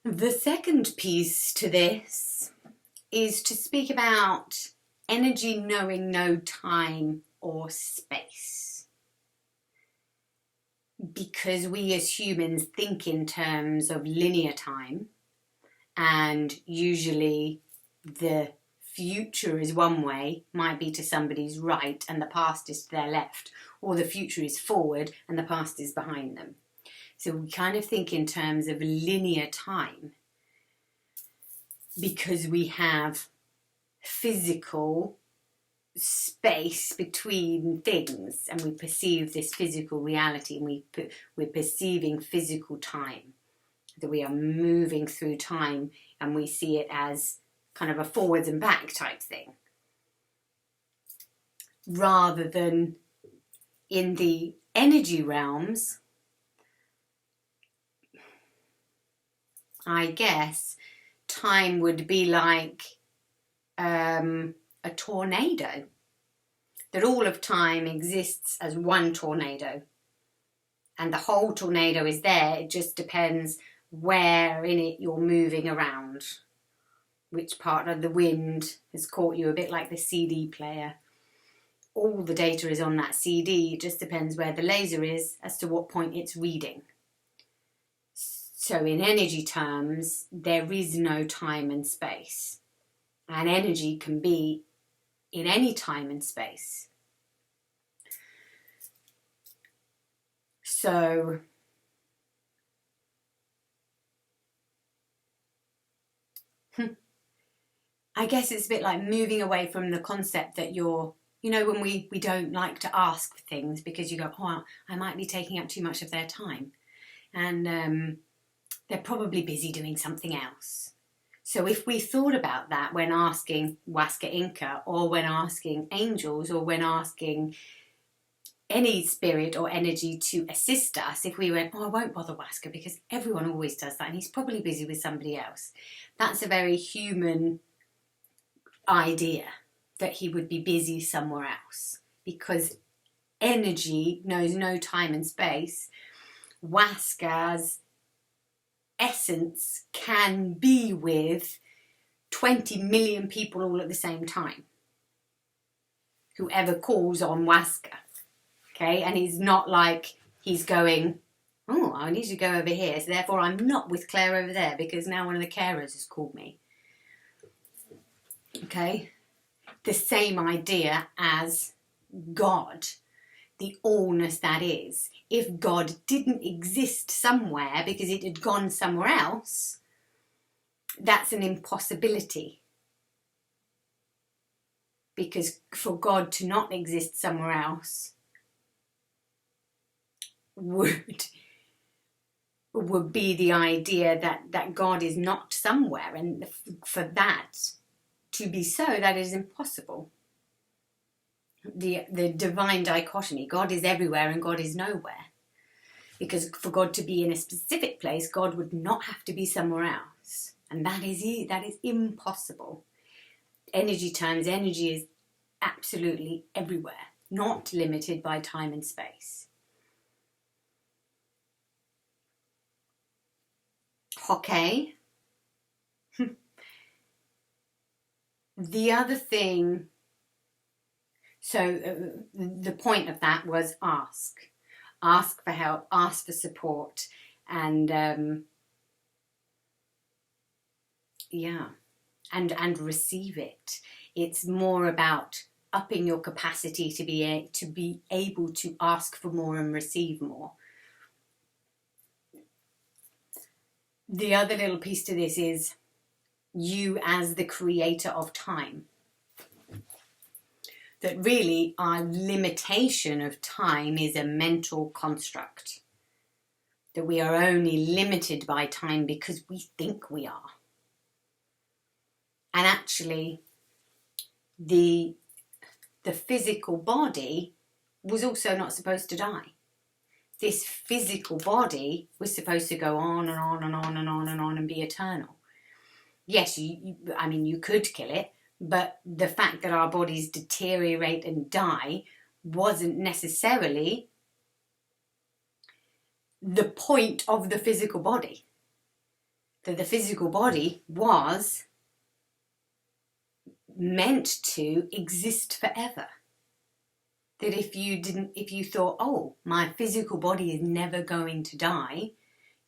The second piece to this is to speak about energy knowing no time or space. Because we as humans think in terms of linear time, and usually the future is one way, might be to somebody's right and the past is to their left, or the future is forward and the past is behind them. So we kind of think in terms of linear time because we have physical space between things and we perceive this physical reality, and we're perceiving physical time, that we are moving through time and we see it as kind of a forwards and back type thing, rather than in the energy realms. I guess time would be like a tornado, that all of time exists as one tornado and the whole tornado is there. It just depends where in it you're moving around, which part of the wind has caught you, a bit like the CD player. All the data is on that CD, it just depends where the laser is as to what point it's reading. So in energy terms, there is no time and space. And energy can be in any time and space. So I guess it's a bit like moving away from the concept that you're, when we don't like to ask for things because you go, oh, I might be taking up too much of their time. And they're probably busy doing something else. So if we thought about that when asking Huasca Inca, or when asking angels, or when asking any spirit or energy to assist us, if we went, oh, I won't bother Huasca because everyone always does that and he's probably busy with somebody else. That's a very human idea, that he would be busy somewhere else, because energy knows no time and space. Huasca's essence can be with 20 million people all at the same time, whoever calls on Huasca, okay? And he's not like he's going, oh, I need to go over here, so therefore I'm not with Claire over there because now one of the carers has called me, okay? The same idea as God, the allness that is. If God didn't exist somewhere because it had gone somewhere else, that's an impossibility. Because for God to not exist somewhere else would be the idea that God is not somewhere, and for that to be so, that is impossible. The divine dichotomy, God is everywhere and God is nowhere. Because for God to be in a specific place, God would not have to be somewhere else. And that is impossible. Energy terms, energy is absolutely everywhere, not limited by time and space. Okay. The other thing, so the point of that was ask for help, ask for support, and and receive it. It's more about upping your capacity to be able to ask for more and receive more. The other little piece to this is you as the creator of time. That really our limitation of time is a mental construct. That we are only limited by time because we think we are. And actually, the physical body was also not supposed to die. This physical body was supposed to go on and on and on and on and on and be eternal. Yes, you could kill it, but the fact that our bodies deteriorate and die wasn't necessarily the point of the physical body. that the physical body was meant to exist forever. That if you thought, oh, my physical body is never going to die,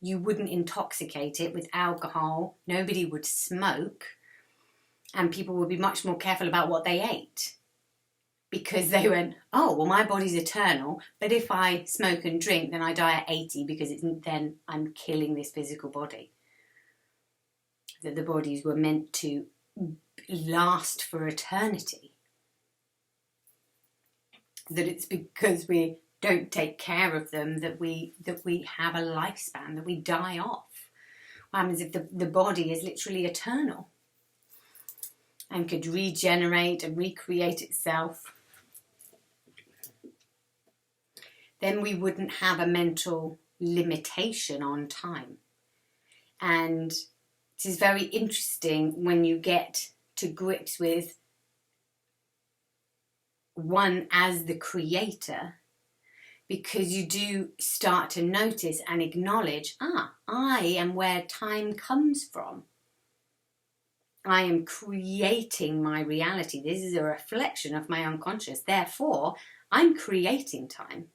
you wouldn't intoxicate it with alcohol, nobody would smoke, and people would be much more careful about what they ate. Because they went, oh, well, my body's eternal, but if I smoke and drink, then I die at 80 because then I'm killing this physical body. That the bodies were meant to last for eternity. That it's because we don't take care of them that we have a lifespan, that we die off. What happens if the body is literally eternal and could regenerate and recreate itself? Then we wouldn't have a mental limitation on time. And it is very interesting when you get to grips with one as the creator, because you do start to notice and acknowledge, I am where time comes from. I am creating my reality. This is a reflection of my unconscious. Therefore, I'm creating time.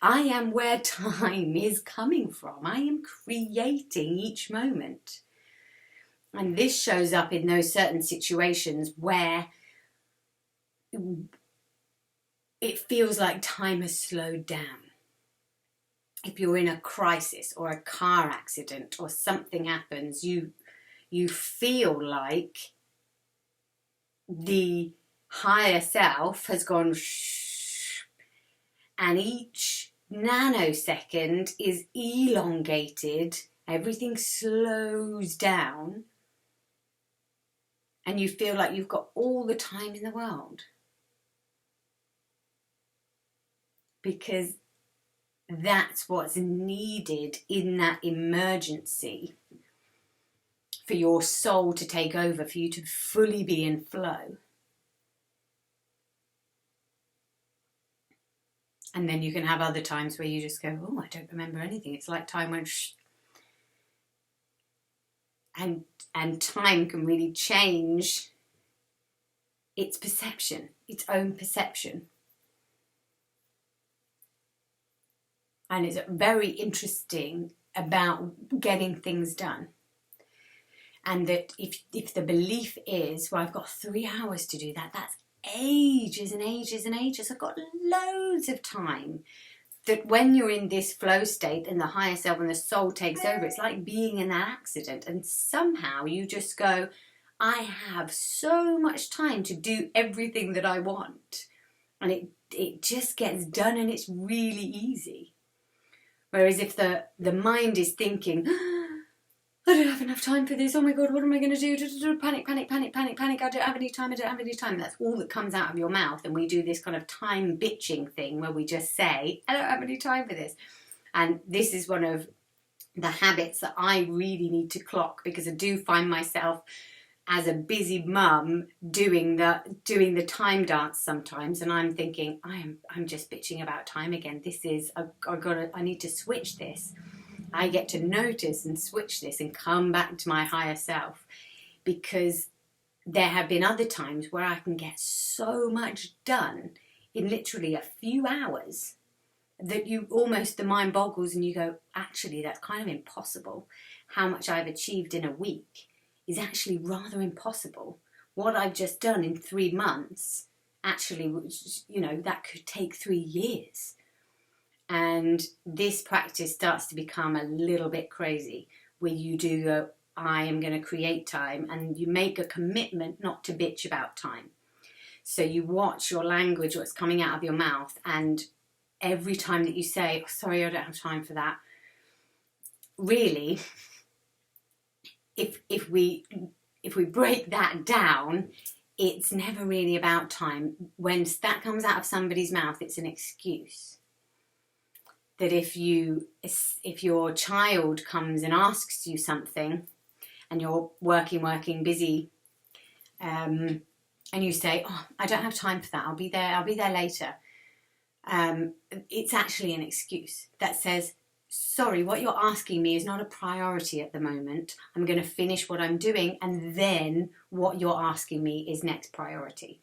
I am where time is coming from. I am creating each moment. And this shows up in those certain situations where it feels like time has slowed down. If you're in a crisis or a car accident or something happens, you feel like the higher self has gone shh, and each nanosecond is elongated, everything slows down, and you feel like you've got all the time in the world. Because that's what's needed in that emergency for your soul to take over, for you to fully be in flow. And then you can have other times where you just go, oh, I don't remember anything. It's like time went shh. And time can really change its perception, its own perception. And it's very interesting about getting things done. And that if the belief is, well, I've got 3 hours to do that, that's ages and ages and ages. I've got loads of time. That when you're in this flow state and the higher self and the soul takes over, it's like being in that accident. And somehow you just go, I have so much time to do everything that I want. And it just gets done and it's really easy. Whereas if the mind is thinking, I don't have enough time for this, oh my God, what am I going to do? Panic, panic, panic, panic, panic, I don't have any time, I don't have any time. That's all that comes out of your mouth. And we do this kind of time bitching thing where we just say, I don't have any time for this. And this is one of the habits that I really need to clock, because I do find myself as a busy mum doing the time dance sometimes, and I'm thinking, I'm just bitching about time again. This is I need to switch this. I get to notice and switch this and come back to my higher self, because there have been other times where I can get so much done in literally a few hours that the mind boggles and you go, actually, that's kind of impossible. How much I've achieved in a week is actually rather impossible. What I've just done in 3 months, actually, that could take 3 years. And this practice starts to become a little bit crazy, where you do go, I am going to create time, and you make a commitment not to bitch about time. So you watch your language, what's coming out of your mouth, and every time that you say, oh, sorry, I don't have time for that, really, if we break that down, it's never really about time. When that comes out of somebody's mouth, it's an excuse. That if your child comes and asks you something, and you're working, busy, and you say, oh, I don't have time for that, I'll be there later. It's actually an excuse that says, sorry, what you're asking me is not a priority at the moment. I'm going to finish what I'm doing, and then what you're asking me is next priority.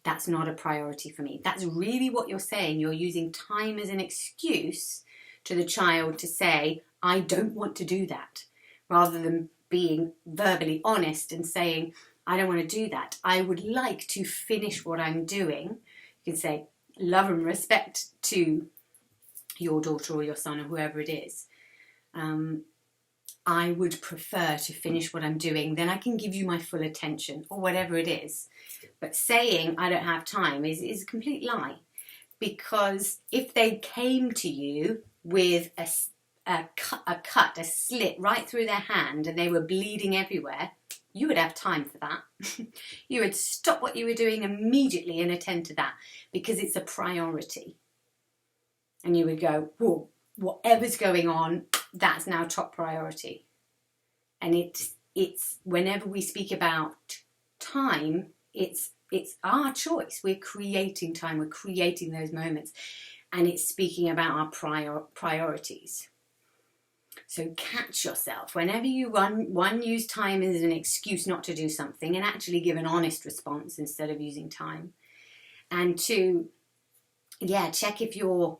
That's not a priority for me. That's really what you're saying. You're using time as an excuse to the child to say, I don't want to do that, rather than being verbally honest and saying, I don't want to do that. I would like to finish what I'm doing. You can say love and respect to your daughter or your son or whoever it is. I would prefer to finish what I'm doing, then I can give you my full attention, or whatever it is. But saying I don't have time is a complete lie. Because if they came to you with a cut, a slit right through their hand, and they were bleeding everywhere, you would have time for that. You would stop what you were doing immediately and attend to that, because it's a priority. And you would go, whoa, whatever's going on, that's now top priority. And it's whenever we speak about time, it's our choice. We're creating time, we're creating those moments, and it's speaking about our priorities. So catch yourself whenever you use time as an excuse not to do something, and actually give an honest response instead of using time. And two, check if you're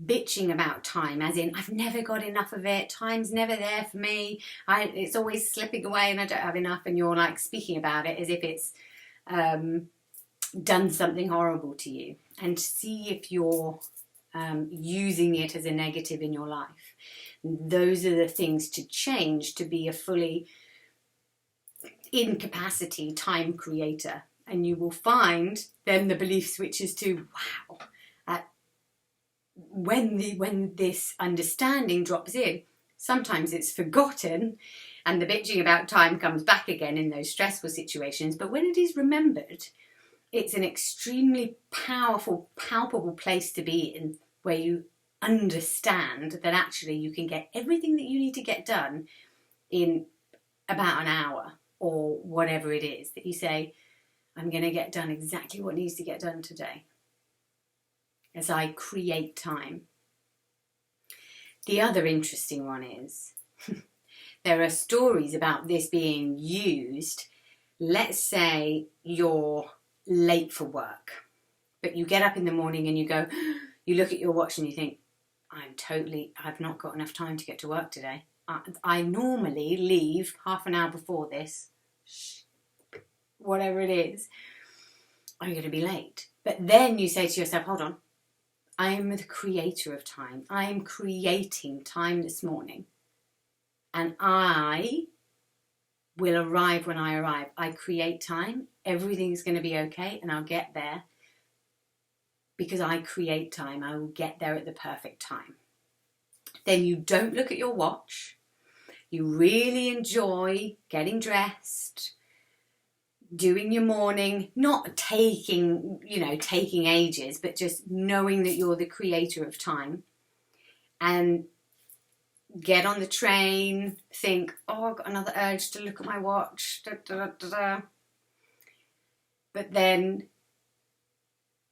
bitching about time, as in I've never got enough of it, time's never there for me, it's always slipping away and I don't have enough, and you're like speaking about it as if it's done something horrible to you, and see if you're using it as a negative in your life. Those are the things to change to be a fully in capacity time creator, and you will find then the belief switches to wow. When this understanding drops in, sometimes it's forgotten and the bitching about time comes back again in those stressful situations. But when it is remembered, it's an extremely powerful, palpable place to be in, where you understand that actually you can get everything that you need to get done in about an hour, or whatever it is that you say, I'm going to get done exactly what needs to get done today, as I create time. The other interesting one is there are stories about this being used. Let's say you're late for work, but you get up in the morning and you go, you look at your watch and you think, I've not got enough time to get to work today. I normally leave half an hour before this, whatever it is, I'm going to be late. But then you say to yourself, hold on, I am the creator of time. I am creating time this morning. And I will arrive when I arrive. I create time. Everything's going to be okay, and I'll get there. Because I create time, I will get there at the perfect time. Then you don't look at your watch. You really enjoy getting dressed, doing your morning, not taking ages, but just knowing that you're the creator of time. And get on the train, think, I've got another urge to look at my watch. Da, da, da, da. But then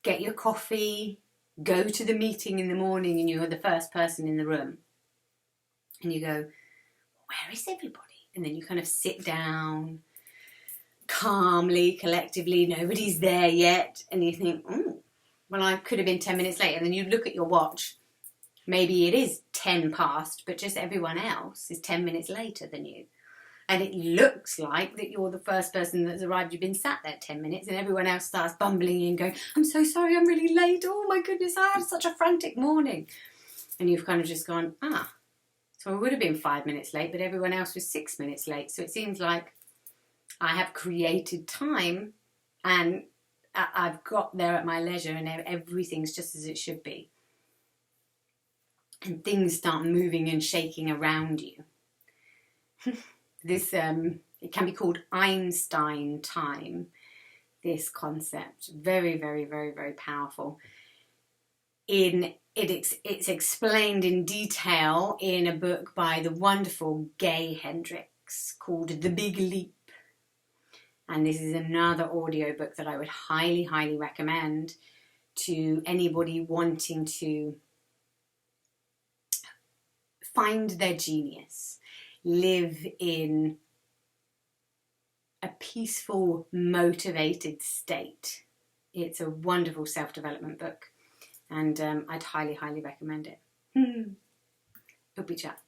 get your coffee, go to the meeting in the morning, and you're the first person in the room. And you go, where is everybody? And then you kind of sit down, calmly, collectively, nobody's there yet, and you think, well, I could have been 10 minutes late. And then you look at your watch, maybe it is 10 past, but just everyone else is 10 minutes later than you, and it looks like that you're the first person that's arrived. You've been sat there 10 minutes, and everyone else starts bumbling in, going, I'm so sorry, I'm really late, oh my goodness, I had such a frantic morning. And you've kind of just gone, so I would have been 5 minutes late, but everyone else was 6 minutes late. So it seems like I have created time, and I've got there at my leisure, and everything's just as it should be. And things start moving and shaking around you. This, it can be called Einstein time, this concept. Very, very, very, very powerful. It's explained in detail in a book by the wonderful Gay Hendricks called The Big Leap. And this is another audiobook that I would highly, highly recommend to anybody wanting to find their genius, live in a peaceful, motivated state. It's a wonderful self-development book, and I'd highly, highly recommend it. Hope we chat.